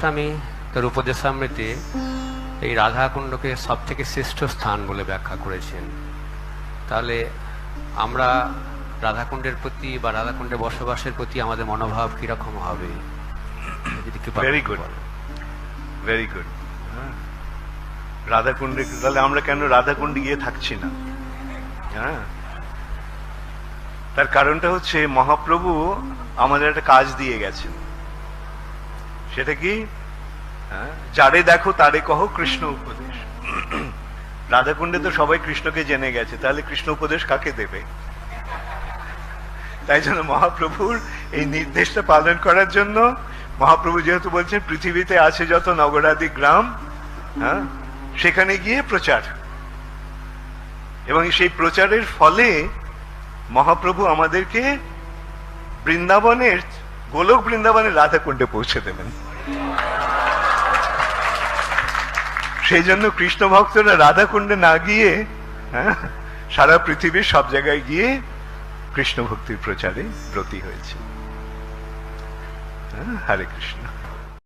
গোস্বামী তার উপদেশামৃতে এই রাধাকুণ্ডকে সব থেকে শ্রেষ্ঠ স্থান বলে ব্যাখ্যা করেছেন। তাহলে আমরা রাধাকুণ্ডের প্রতি বা রাধাকুণ্ডে বসবাসের প্রতি আমাদের মনোভাব কিরকম হবে? Very good, very good. রাধাকুণ্ডে তাহলে আমরা কেন রাধাকুণ্ডে গিয়ে থাকছি না? হ্যাঁ, তার কারণটা হচ্ছে মহাপ্রভু আমাদের একটা কাজ দিয়ে গেছেন। সেটা কি? যারে দেখো তারে কহো কৃষ্ণ উপদেশ। রাধাকুণ্ডে তো সবাই কৃষ্ণকে জেনে গেছে, তাহলে কৃষ্ণ উপদেশ কাকে দেবে? তাই জন্য মহাপ্রভুর এই নির্দেশটা পালন করার জন্য মহাপ্রভু যেহেতু বলছেন পৃথিবীতে আছে যত নগরাদি গ্রাম, হ্যাঁ, সেখানে গিয়ে প্রচার, এবং সেই প্রচারের ফলে মহাপ্রভু আমাদেরকে বৃন্দাবনের, গোলক বৃন্দাবনের রাধাকুণ্ডে পৌঁছে দেবেন। সেই জন্য কৃষ্ণ ভক্তরা রাধাকুণ্ডে না গিয়ে সারা পৃথিবীর সব জায়গায় গিয়ে কৃষ্ণ ভক্তির প্রচারে ব্রতী হয়েছে। হরে কৃষ্ণ।